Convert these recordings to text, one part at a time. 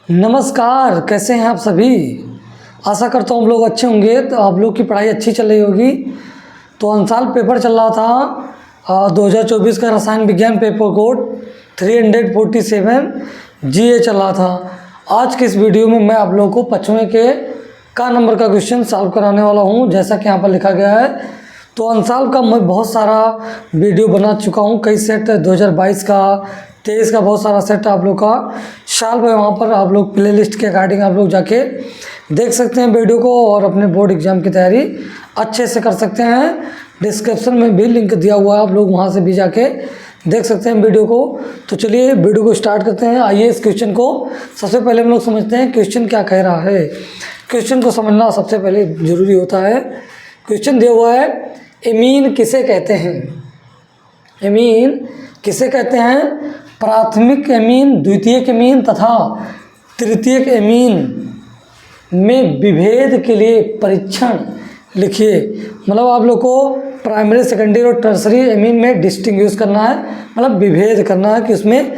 नमस्कार, कैसे हैं आप सभी। आशा करता हूँ हम लोग अच्छे होंगे। तो आप लोग की पढ़ाई अच्छी चल रही होगी। तो अंसाल पेपर चल रहा था 2024 का रसायन विज्ञान पेपर कोड 347 जीए चल रहा था। आज के इस वीडियो में मैं आप लोगों को 55वें के का नंबर का क्वेश्चन सॉल्व कराने वाला हूँ। जैसा कि यहाँ पर लिखा गया है, तो अंसाल का मैं बहुत सारा वीडियो बना चुका हूँ। कई सेट 2022 का 23 का बहुत सारा सेट आप लोग का साल में वहाँ पर आप लोग प्ले लिस्ट के अकॉर्डिंग आप लोग जाके देख सकते हैं वीडियो को और अपने बोर्ड एग्ज़ाम की तैयारी अच्छे से कर सकते हैं। डिस्क्रिप्शन में भी लिंक दिया हुआ है, आप लोग वहाँ से भी जाके देख सकते हैं वीडियो को। तो चलिए वीडियो को स्टार्ट करते हैं। आइए इस क्वेश्चन को सबसे पहले हम लोग समझते हैं क्वेश्चन क्या कह रहा है। क्वेश्चन को समझना सबसे पहले ज़रूरी होता है। क्वेश्चन दिया हुआ है, एमीन किसे कहते हैं। एमीन किसे कहते हैं। प्राथमिक एमीन, द्वितीयक एमीन तथा तृतीयक एमीन में विभेद के लिए परीक्षण लिखिए। मतलब आप लोग को प्राइमरी, सेकेंडरी और टर्सरी एमीन में डिस्टिंग्विश करना है, मतलब विभेद करना है कि उसमें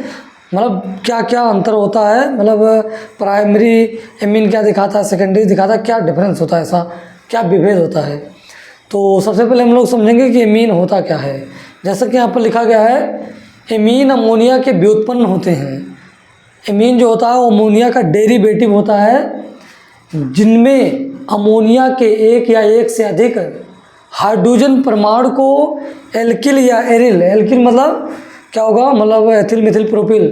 मतलब क्या क्या अंतर होता है। मतलब प्राइमरी एमीन क्या दिखाता है, सेकेंडरी दिखाता है, क्या डिफरेंस होता है, ऐसा क्या विभेद होता है। तो सबसे पहले हम लोग समझेंगे कि एमीन होता क्या है। जैसा कि यहाँ पर लिखा गया है, एमीन अमोनिया के व्युत्पन्न होते हैं। एमीन जो होता है वो अमोनिया का डेरिवेटिव होता है, जिनमें अमोनिया के एक या एक से अधिक हाइड्रोजन परमाणु को एल्किल या एरिल, एल्किल मतलब क्या होगा, मतलब एथिल मिथिल प्रोपिल,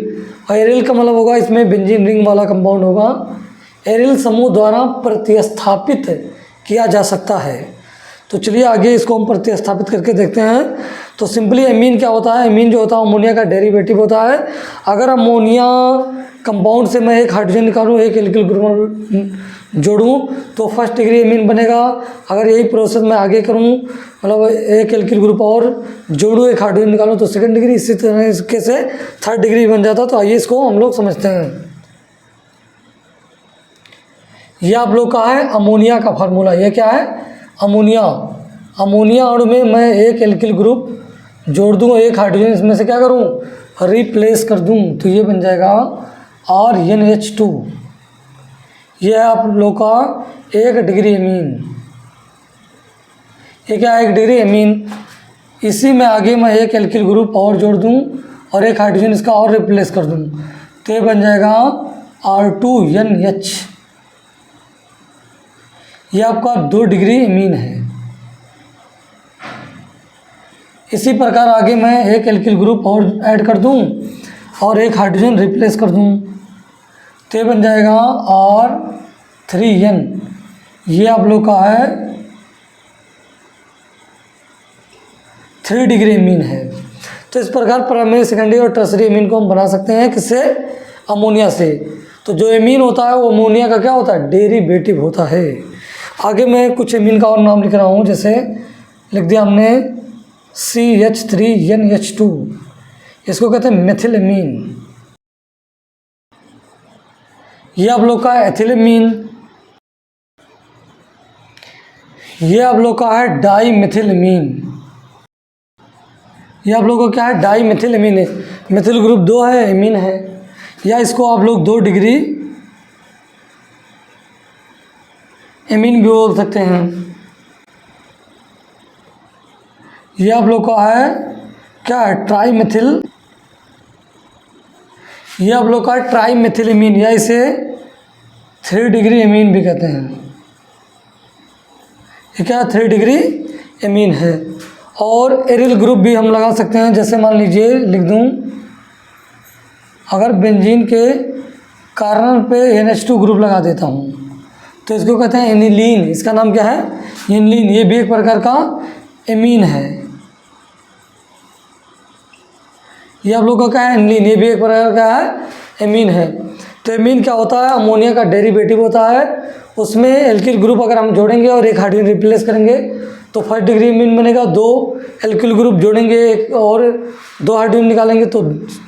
और एरिल का मतलब होगा इसमें बेंजीन रिंग वाला कंपाउंड होगा, एरिल समूह द्वारा प्रतिस्थापित किया जा सकता है। तो चलिए आगे इसको हम प्रतिस्थापित करके देखते हैं। तो सिंपली एमीन क्या होता है। एमीन जो होता है अमोनिया का डेरिवेटिव होता है। अगर अमोनिया कंपाउंड से मैं एक हाइड्रोजन निकालूँ, एक एल्किल ग्रुप जोड़ूँ तो फर्स्ट डिग्री एमीन बनेगा। अगर यही प्रोसेस मैं आगे करूँ, मतलब एक एल्किल ग्रुप और जोड़ूँ, एक हाइड्रोजन निकालूँ तो सेकंड डिग्री, इसी तरह से थर्ड डिग्री बन जाता। तो आइए इसको हम लोग समझते हैं। यह आप लोग का है अमोनिया का फार्मूला। यह क्या है, अमोनिया। अमोनिया अणु में मैं एक एल्किल ग्रुप जोड़ दूँ, एक हाइड्रोजन इसमें से क्या करूँ, रिप्लेस कर दूँ, तो ये बन जाएगा RnH2। ये है आप लोग का एक डिग्री एमीन। ये क्या है, एक डिग्री एमीन। इसी में आगे मैं एक एल्किल ग्रुप और जोड़ दूँ और एक हाइड्रोजन इसका और रिप्लेस कर दूँ, तो ये बन जाएगा R2NH। ये आपका 2 डिग्री एमीन है। इसी प्रकार आगे मैं एक एल्किल ग्रुप और ऐड कर दूं और एक हाइड्रोजन रिप्लेस कर दूं, तो ये बन जाएगा R3N। ये आप लोग का है 3 डिग्री एमीन है। तो इस प्रकार प्राइमरी, सेकेंडरी और टर्सरी एमीन को हम बना सकते हैं किससे, अमोनिया से। तो जो एमीन होता है वो अमोनिया का क्या होता है, डेरिवेटिव होता है। आगे मैं कुछ एमीन का और नाम लिख रहा हूँ। जैसे लिख दिया हमने CH3NH2, इसको कहते हैं मेथिल एमीन। ये आप लोग का एथिल एमीन। ये आप लोग का है डाई मेथिल एमीन। ये आप लोग का क्या है, डाई मेथिल एमीन है। मेथिल ग्रुप 2 है, एमीन है, या इसको आप लोग 2 डिग्री एमीन भी बोल सकते हैं। ये आप लोग का है क्या है, ट्राई मेथिल। ये आप लोग का है ट्राई मेथिल एमीन, या इसे 3 डिग्री एमीन भी कहते हैं। ये क्या 3 डिग्री एमीन है। और एरिल ग्रुप भी हम लगा सकते हैं। जैसे मान लीजिए लिख दूं, अगर बेंजीन के कार्बन पे NH2 ग्रुप लगा देता हूँ तो इसको कहते हैं एनिलीन। इसका नाम क्या है, एनिलीन। ये भी एक प्रकार का एमीन है। ये आप लोग का क्या है, एनिलीन। ये भी एक प्रकार का है, एमीन है। तो एमीन क्या होता है, अमोनिया का डेरिवेटिव होता है। उसमें एल्किल ग्रुप अगर हम जोड़ेंगे और एक हाइड्रोजन रिप्लेस करेंगे तो फर्स्ट डिग्री एमीन बनेगा। 2 एल्किल ग्रुप जोड़ेंगे एक और 2 हाइड्रोजन निकालेंगे तो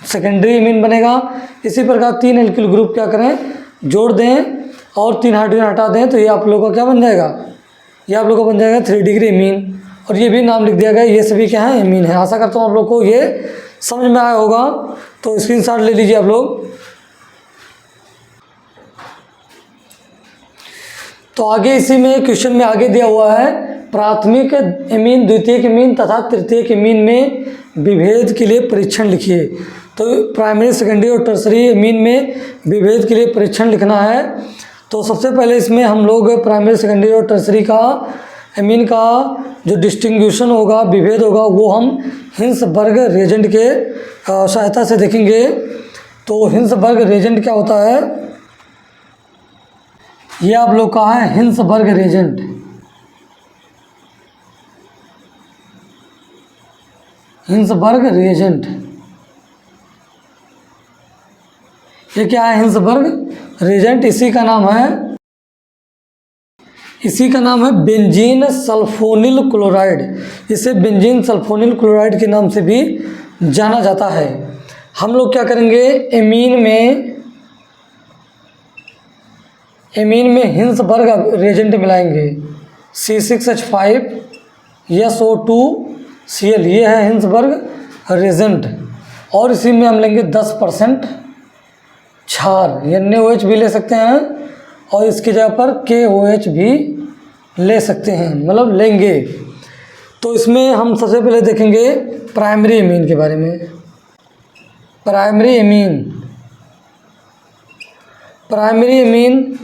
सेकेंडरी एमीन बनेगा। इसी प्रकार 3 एल्किल ग्रुप क्या करें, जोड़ दें और 3 हाइड्रोजन हटा दें, तो ये आप लोगों का क्या बन जाएगा, ये आप लोगों का बन जाएगा 3 डिग्री एमीन। और ये भी नाम लिख दिया गया। ये सभी क्या है, एमीन है। आशा करता हूँ आप लोग को ये समझ में आया होगा। तो स्क्रीनशॉट ले लीजिए आप लोग। तो आगे इसी में क्वेश्चन में आगे दिया हुआ है प्राथमिक एमीन, द्वितीयक एमीन तथा तृतीयक एमीन में विभेद के लिए परीक्षण लिखिए। तो प्राइमरी, सेकेंडरी और टर्सरी एमीन में विभेद के लिए परीक्षण लिखना है। तो सबसे पहले इसमें हम लोग प्राइमरी, सेकेंडरी और टर्सरी का एमीन का जो डिस्टिंग्विशन होगा, विभेद होगा, वो हम हिंसबर्ग रिएजेंट के सहायता से देखेंगे। तो हिंसबर्ग रिएजेंट क्या होता है, ये आप लोग का है हिंसबर्ग रिएजेंट। हिंसबर्ग रिएजेंट ये क्या है, हिंसबर्ग रिएजेंट, इसी का नाम है बेंजीन सल्फोनिल क्लोराइड। इसे बेंजीन सल्फोनिल क्लोराइड के नाम से भी जाना जाता है। हम लोग क्या करेंगे, एमीन में हिंसबर्ग रिएजेंट मिलाएंगे। C6H5SO2Cl, ये है हिंसबर्ग रिएजेंट। और इसी में हम लेंगे 10% क्षार, NaOH भी ले सकते हैं और इसकी जगह पर KOH भी ले सकते हैं, मतलब लेंगे। तो इसमें हम सबसे पहले देखेंगे प्राइमरी एमीन के बारे में। प्राइमरी एमीन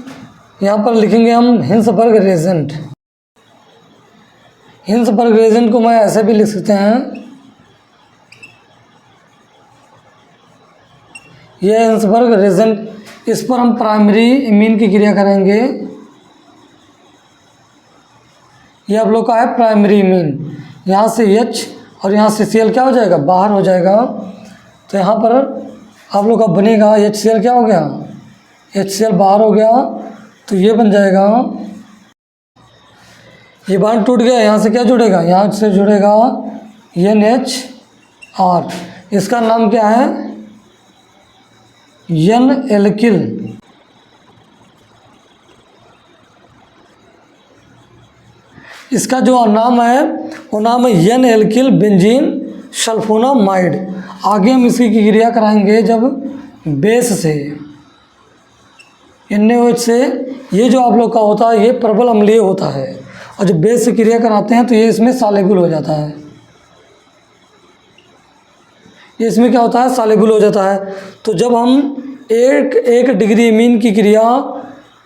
यहाँ पर लिखेंगे हम हिंसबर्ग रिएजेंट। हिंसबर्ग रिएजेंट को मैं ऐसे भी लिख सकते हैं, यह हिंसबर्ग रिएजेंट, इस पर हम प्राइमरी एमीन की क्रिया करेंगे। ये आप लोग का है प्राइमरी एमीन। यहाँ से H और यहाँ से Cl क्या हो जाएगा, बाहर हो जाएगा। तो यहाँ पर आप लोग का बनेगा HCl क्या हो गया, HCl बाहर हो गया, तो ये बन जाएगा, ये बांध टूट गया। यहाँ से क्या जुड़ेगा, यहाँ से जुड़ेगा NHR। इसका नाम क्या है, N-एल्किल। इसका जो नाम है वो नाम है N-एल्किल बेंजीन सल्फोनामाइड। आगे हम इसकी क्रिया कराएंगे जब बेस से, NaOH से। ये जो आप लोग का होता है ये प्रबल अम्लीय होता है, और जब बेस से क्रिया कराते हैं तो ये इसमें सॉल्युबल हो जाता है। ये इसमें क्या होता है, सॉल्युबल हो जाता है। तो जब हम एक डिग्री एमीन की क्रिया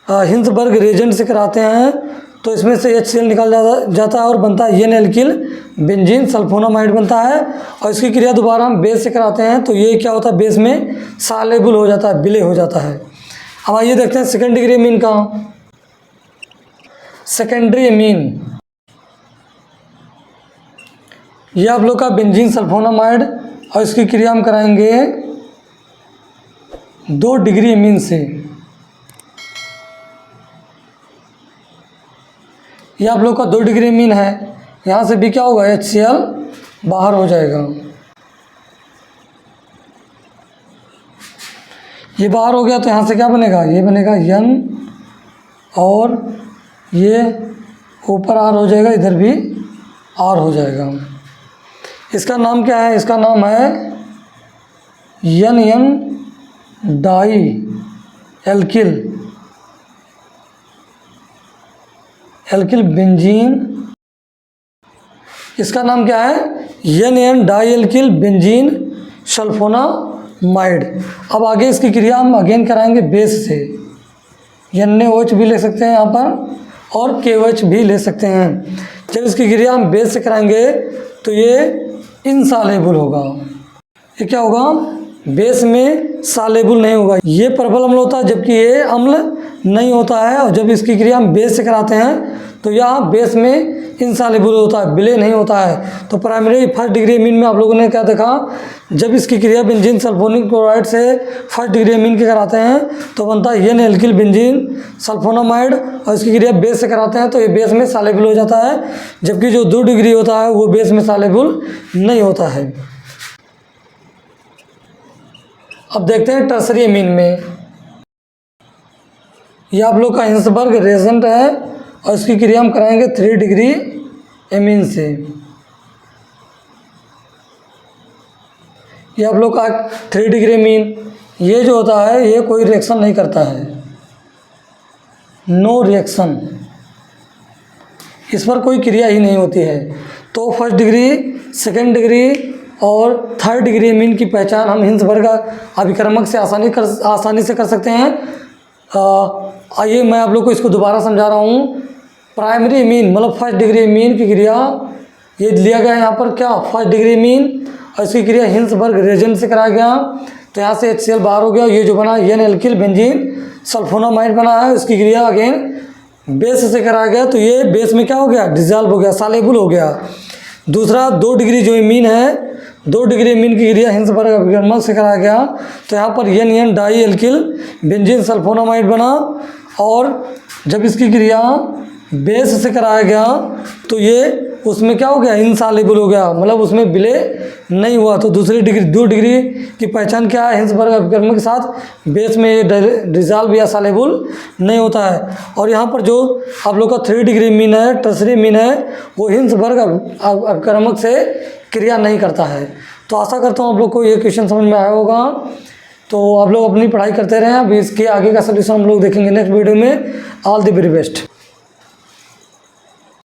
हिंसबर्ग रिएजेंट से कराते हैं तो इसमें से HCl निकाल जाता है और बनता है N-एल्किल बेंजीन सल्फोनामाइड बनता है। और इसकी क्रिया दोबारा हम बेस से कराते हैं तो ये क्या होता है, बेस में सॉल्युबल हो जाता है, विलय हो जाता है। अब आइए देखते हैं सेकेंड डिग्री एमीन का। सेकेंडरी एमीन, ये आप लोग का बेंजीन सल्फोनामाइड, और इसकी क्रिया हम कराएंगे 2 डिग्री एमीन से। ये आप लोग का 2 डिग्री एमीन है, यहाँ से भी क्या होगा, HCl बाहर हो जाएगा। ये बाहर हो गया तो यहाँ से क्या बनेगा, ये बनेगा N, और ये ऊपर R हो जाएगा, इधर भी R हो जाएगा। इसका नाम क्या है, इसका नाम है N डाई एल्किल बेंजीन। इसका नाम क्या है, N di alkyl benzene sulphonamide. अब आगे इसकी क्रिया हम अगेन कराएंगे बेस से। NaOH भी ले सकते हैं यहाँ पर, और KOH भी ले सकते हैं। जब इसकी क्रिया हम बेस से कराएंगे तो ये इनसॉल्युबल होगा। ये क्या होगा, बेस में सॉल्युबल नहीं होगा। ये प्रबल अम्ल होता है जबकि ये अम्ल नहीं होता है। और जब इसकी क्रिया हम बेस से कराते हैं तो यहाँ बेस में इनसॉल्युबल होता है, विलय नहीं होता है। तो प्राइमरी फर्स्ट डिग्री एमीन में आप लोगों ने क्या देखा, जब इसकी क्रिया बेंजीन सल्फोनिक क्लोराइड से फर्स्ट डिग्री एमीन के कराते हैं तो बनता है N-एल्किल बेंजीन सल्फोनामाइड, और इसकी क्रिया बेस से कराते हैं तो ये बेस में सॉल्युबल हो जाता है। जबकि जो 2 डिग्री होता है वो बेस में सॉल्युबल नहीं होता है। अब देखते हैं टर्सरी एमीन में। ये आप लोग का हिंसबर्ग रिएजेंट है, और इसकी क्रिया हम कराएंगे 3 डिग्री एमीन से। ये आप लोग का 3 डिग्री एमीन, ये जो होता है ये कोई रिएक्शन नहीं करता है, नो रिएक्शन। इस पर कोई क्रिया ही नहीं होती है। तो फर्स्ट डिग्री, सेकेंड डिग्री और थर्ड डिग्री मीन की पहचान हम हिंसबर्ग अभिकर्मक से आसानी से कर सकते हैं। आइए मैं आप लोग को इसको दोबारा समझा रहा हूँ। प्राइमरी मीन मतलब फर्स्ट डिग्री मीन की क्रिया, ये लिया गया है यहाँ पर क्या, फर्स्ट डिग्री मीन, और इसकी क्रिया हिंसबर्ग रेजेंट से कराया गया। तो यहाँ से HCl बाहर हो गया, ये जो बना एन एल्किल बेंजीन सल्फोनामाइड बना है, उसकी क्रिया अगेन बेस से कराया गया। तो ये बेस में क्या हो गया, डिजॉल्व हो गया, सालेबल हो गया। दूसरा 2 डिग्री जो मीन है, 2 डिग्री मीन की क्रिया हिंसबर्ग अभिकर्मक से कराया गया। तो यहाँ पर N di alkyl benzene sulphonamide बना, और जब इसकी क्रिया बेस से कराया गया तो ये उसमें क्या हो गया, इनसॉल्युबल हो गया, मतलब उसमें विलय नहीं हुआ। तो 2 डिग्री की पहचान क्या है, हिंसबर्ग अभिकर्मक के साथ बेस में ये डिजॉल्व या सॉल्युबल नहीं होता है। और यहाँ पर जो आप लोग का 3 डिग्री मीन है, टर्सरी मीन है, वो हिंसबर्ग अभिकर्मक से क्रिया नहीं करता है। तो आशा करता हूँ आप लोग को ये क्वेश्चन समझ में आया होगा। तो आप लोग अपनी पढ़ाई करते रहें। अभी इसके आगे का सोल्यूशन हम लोग देखेंगे नेक्स्ट वीडियो में। All the very best.